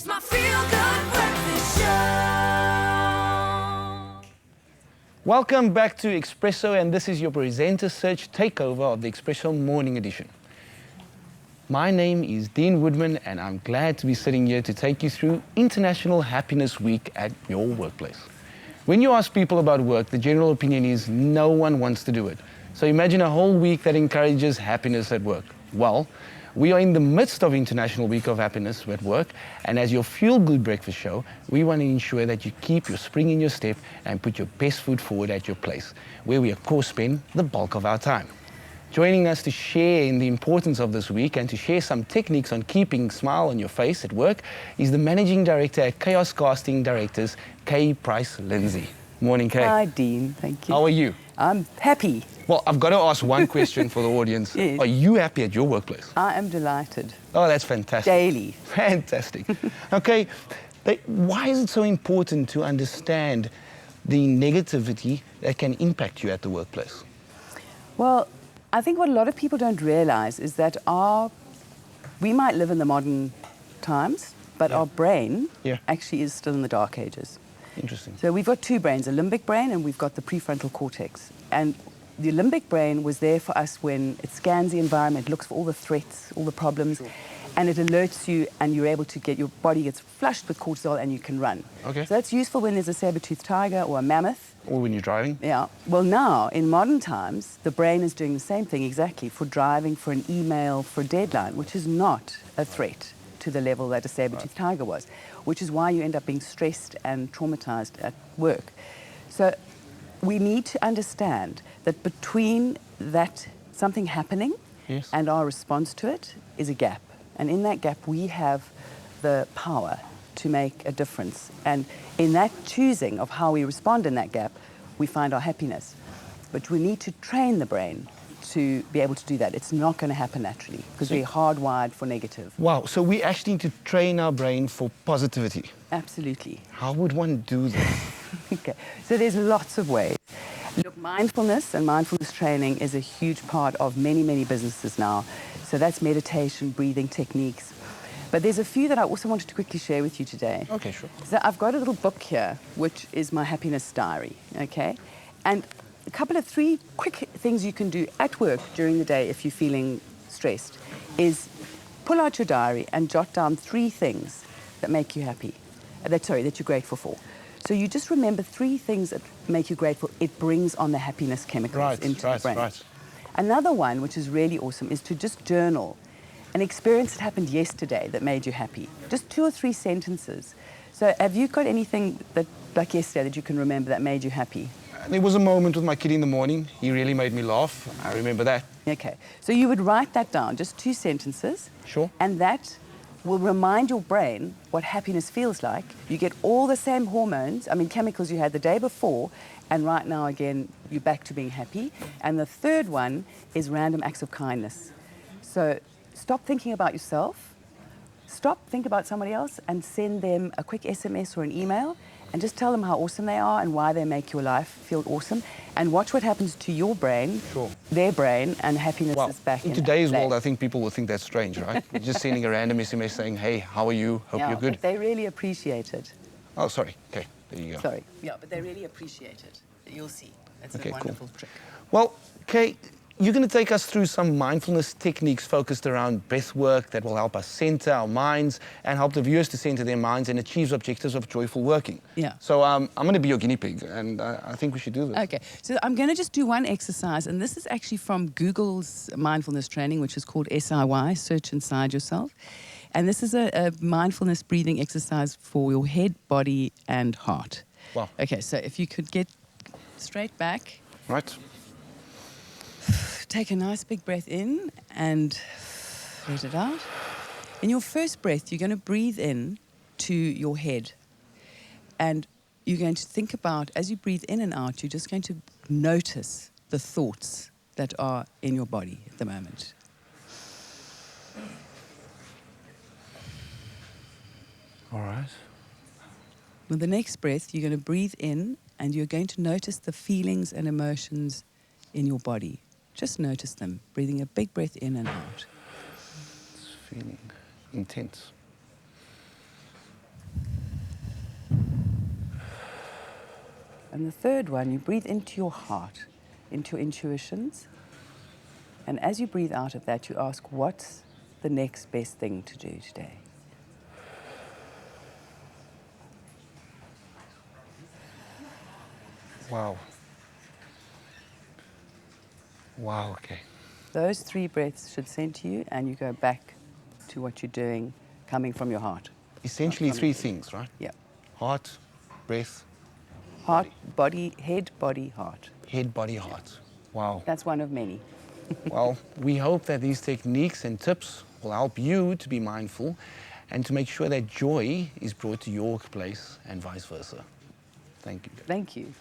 It's my feel-good breakfast show. Welcome back to Expresso, and this is your presenter search takeover of the Expresso Morning Edition. My name is Dean Woodman, and I'm glad to be sitting here to take you through International Happiness Week at your workplace. When you ask people about work, the general opinion is no one wants to do it. So imagine a whole week that encourages happiness at work. Well, we are in the midst of International Week of Happiness at Work, and as your feel-good breakfast show, we want to ensure that you keep your spring in your step and put your best foot forward at your place, where we of course spend the bulk of our time. Joining us to share in the importance of this week and to share some techniques on keeping a smile on your face at work is the Managing Director at Kayos Casting Directors, Price-Lindsay. Morning, Kay. Hi, Dean. Thank you. How are you? I'm happy. Well, I've got to ask one question for the audience. Yes. Are you happy at your workplace? I am delighted. Oh, that's fantastic. Daily. Fantastic. Okay, why is it so important to understand the negativity that can impact you at the workplace? Well, I think what a lot of people don't realize is that we might live in the modern times, but our brain actually is still in the dark ages. Interesting. So we've got two brains, a limbic brain and we've got the prefrontal cortex. And the limbic brain was there for us when it scans the environment, looks for all the threats, all the problems, and it alerts you, and you're able to your body gets flushed with cortisol and you can run. Okay. So that's useful when there's a saber-toothed tiger or a mammoth. Or when you're driving? Yeah. Well, now, in modern times, the brain is doing the same thing exactly for driving, for an email, for a deadline, which is not a threat to the level that a saber-toothed tiger was, which is why you end up being stressed and traumatized at work. So we need to understand that between that something happening and our response to it is a gap. And in that gap, we have the power to make a difference. And in that choosing of how we respond in that gap, we find our happiness. But we need to train the brain to be able to do that. It's not going to happen naturally because we're hardwired for negative. Wow, so we actually need to train our brain for positivity. Absolutely. How would one do that? Okay, so there's lots of ways. Look, mindfulness and mindfulness training is a huge part of many, many businesses now. So that's meditation, breathing techniques. But there's a few that I also wanted to quickly share with you today. Okay, sure. So I've got a little book here, which is my happiness diary, okay? And a couple of three quick things you can do at work during the day if you're feeling stressed is pull out your diary and jot down 3 things that make you happy, that you're grateful for. So you just remember 3 things that make you grateful. It brings on the happiness chemicals into the brain. Right. Another one, which is really awesome, is to just journal an experience that happened yesterday that made you happy. Just 2 or 3 sentences. So have you got anything that, like yesterday, that you can remember that made you happy? There was a moment with my kid in the morning. He really made me laugh. I remember that. Okay. So you would write that down, just 2 sentences. Sure. And that will remind your brain what happiness feels like. You get all the same hormones, chemicals you had the day before, and right now, again, you're back to being happy. And the third one is random acts of kindness. So stop thinking about yourself, think about somebody else, and send them a quick SMS or an email, and just tell them how awesome they are and why they make your life feel awesome. And watch what happens to your brain, their brain, and happiness is back in today's world, I think people will think that's strange, right? You're just sending a random SMS saying, hey, how are you? Hope you're good. But they really appreciate it. Oh, sorry. Okay, there you go. Sorry. Yeah, but they really appreciate it. You'll see. It's a wonderful trick. Well, Kay, you're going to take us through some mindfulness techniques focused around breath work that will help us center our minds and help the viewers to center their minds and achieve objectives of joyful working. Yeah. So I'm going to be your guinea pig, and I think we should do this. Okay. So I'm going to just do one exercise, and this is actually from Google's mindfulness training, which is called SIY, Search Inside Yourself. And this is a mindfulness breathing exercise for your head, body, and heart. Wow. Okay, so if you could get straight back. Right. Take a nice big breath in and let it out. In your first breath, you're going to breathe in to your head. And you're going to think about, as you breathe in and out, you're just going to notice the thoughts that are in your body at the moment. All right. With the next breath, you're going to breathe in and you're going to notice the feelings and emotions in your body. Just notice them, breathing a big breath in and out. It's feeling intense. And the third one, you breathe into your heart, into your intuitions. And as you breathe out of that, you ask, what's the next best thing to do today? Wow. Wow, okay. Those 3 breaths should center you, and you go back to what you're doing, coming from your heart. Essentially Not 3 coming- things, right? Yeah. Heart, breath, Heart, body, head, body, heart. head, body, heart. Wow. That's one of many. Well, we hope that these techniques and tips will help you to be mindful and to make sure that joy is brought to your workplace and vice versa. Thank you. Thank you.